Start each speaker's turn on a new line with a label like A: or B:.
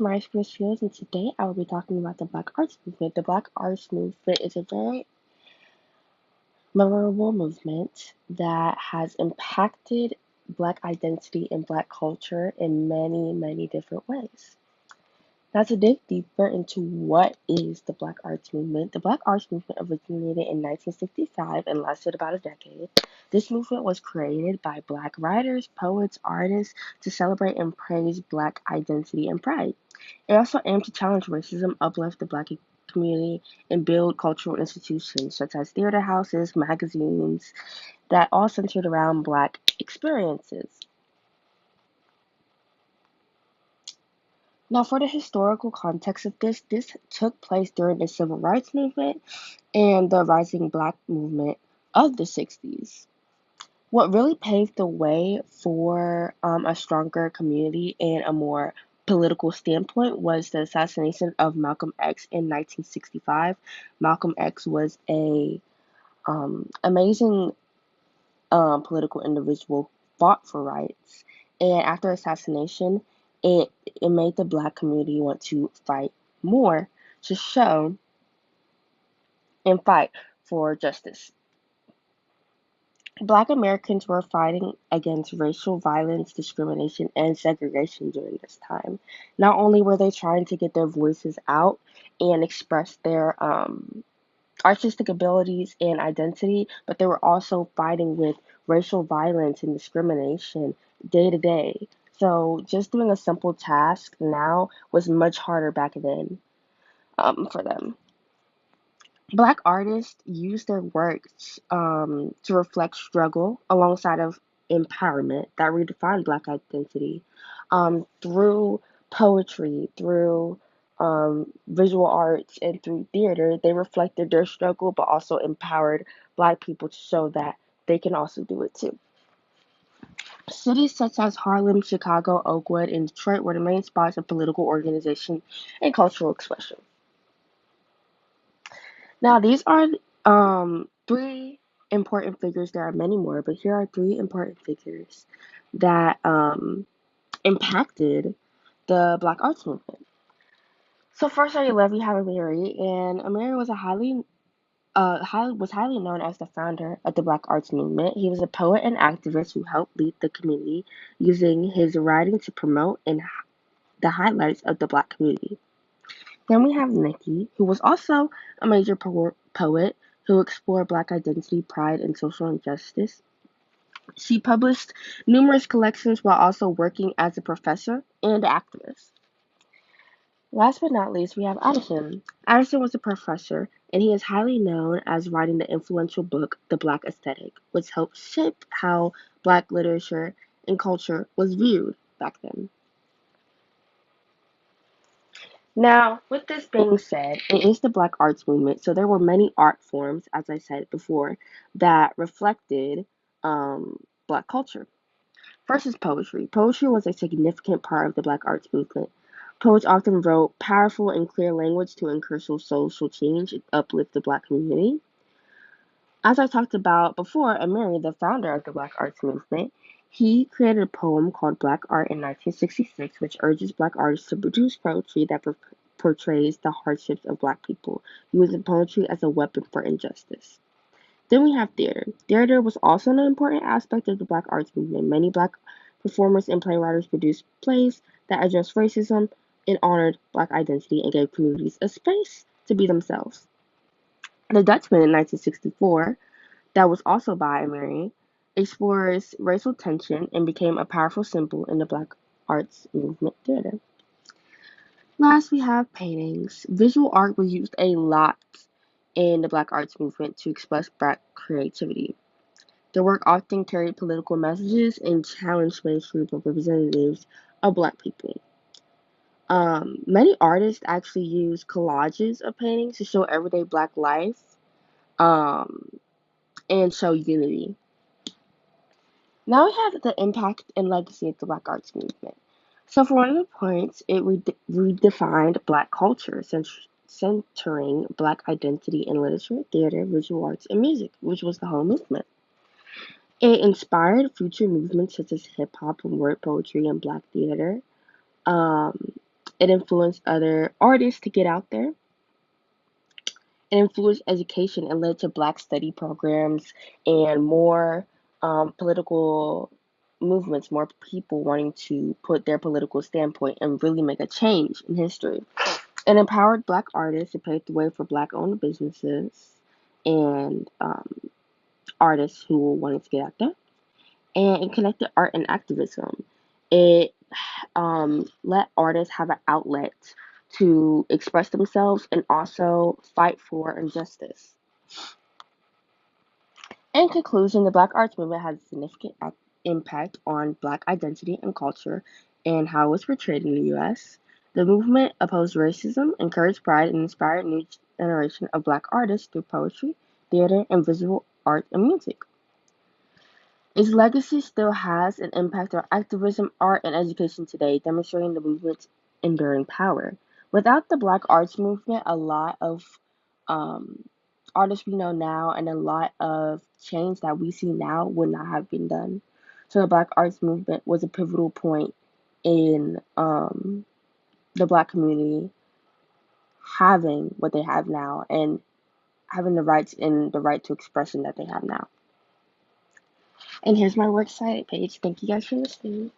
A: Maris Fields, and today I will be talking about the Black Arts Movement. The Black Arts Movement is a very memorable movement that has impacted Black identity and Black culture in many, many different ways. Now, to dig deeper into what is the Black Arts Movement, the Black Arts Movement originated in 1965 and lasted about a decade. This movement was created by Black writers, poets, artists to celebrate and praise Black identity and pride. It also aimed to challenge racism, uplift the Black community, and build cultural institutions such as theater houses, magazines that all centered around Black experiences. Now, for the historical context of this took place during the Civil Rights Movement and the rising Black movement of the 60s. What really paved the way for a stronger community and a more political standpoint was the assassination of Malcolm X in 1965. Malcolm X was a amazing political individual, fought for rights, and after assassination, it made the Black community want to fight more to show and fight for justice. Black Americans were fighting against racial violence, discrimination, and segregation during this time. Not only were they trying to get their voices out and express their artistic abilities and identity, but they were also fighting with racial violence and discrimination day to day. So just doing a simple task now was much harder back then for them. Black artists use their works to reflect struggle alongside of empowerment that redefined Black identity through poetry, through visual arts, and through theater. They reflected their struggle, but also empowered Black people to show that they can also do it too. Cities such as Harlem, Chicago, Oakwood, and Detroit were the main spots of political organization and cultural expression. Now, these are three important figures. There are many more, but here are three important figures that impacted the Black arts movement. So first on your left, we have Amiri, and Amiri was highly known as the founder of the Black arts movement. He was a poet and activist who helped lead the community using his writing to promote and the highlights of the Black community. Then we have Nikki, who was also a major poet who explored Black identity, pride, and social injustice. She published numerous collections while also working as a professor and activist. Last but not least, we have Addison. Addison was a professor, and he is highly known as writing the influential book, The Black Aesthetic, which helped shape how Black literature and culture was viewed back then. Now, with this being said, it is the Black arts movement, so there were many art forms, as I said before, that reflected Black culture. First is poetry. Poetry was a significant part of the Black arts movement. Poets often wrote powerful and clear language to encourage social change and uplift the Black community. As I talked about before, Amiri, the founder of the Black arts movement, he created a poem called Black Art in 1966, which urges Black artists to produce poetry that portrays the hardships of Black people, using poetry as a weapon for injustice. Then we have theater. Theater was also an important aspect of the Black arts movement. Many Black performers and playwrights produced plays that addressed racism and honored Black identity and gave communities a space to be themselves. The Dutchman in 1964, that was also by Amiri, explores racial tension and became a powerful symbol in the Black arts movement theater. Last, we have paintings. Visual art was used a lot in the Black arts movement to express Black creativity. The work often carried political messages and challenged mainstream representatives of Black people. Many artists actually use collages of paintings to show everyday Black life um, and show unity. Now we have the impact and legacy of the Black arts movement. So, for one of the points, it redefined Black culture, centering Black identity in literature, theater, visual arts, and music, which was the whole movement. It inspired future movements such as hip hop and word poetry and Black theater. Um, It influenced other artists to get out there. It influenced education and led to Black study programs and more political movements, more people wanting to put their political standpoint and really make a change in history. It empowered Black artists. It paved the way for Black owned businesses and artists who wanted to get out there. And it connected art and activism. It let artists have an outlet to express themselves and also fight for injustice. In conclusion, the Black Arts Movement has a significant impact on Black identity and culture and how it's portrayed in the U.S. The movement opposed racism, encouraged pride, and inspired a new generation of Black artists through poetry, theater, and visual art and music. Its legacy still has an impact on activism, art, and education today, demonstrating the movement's enduring power. Without the Black arts movement, a lot of um, artists we know now and a lot of change that we see now would not have been done. So the Black arts movement was a pivotal point in the Black community having what they have now and having the rights and the right to expression that they have now. And here's my works cited page. Thank you guys for listening.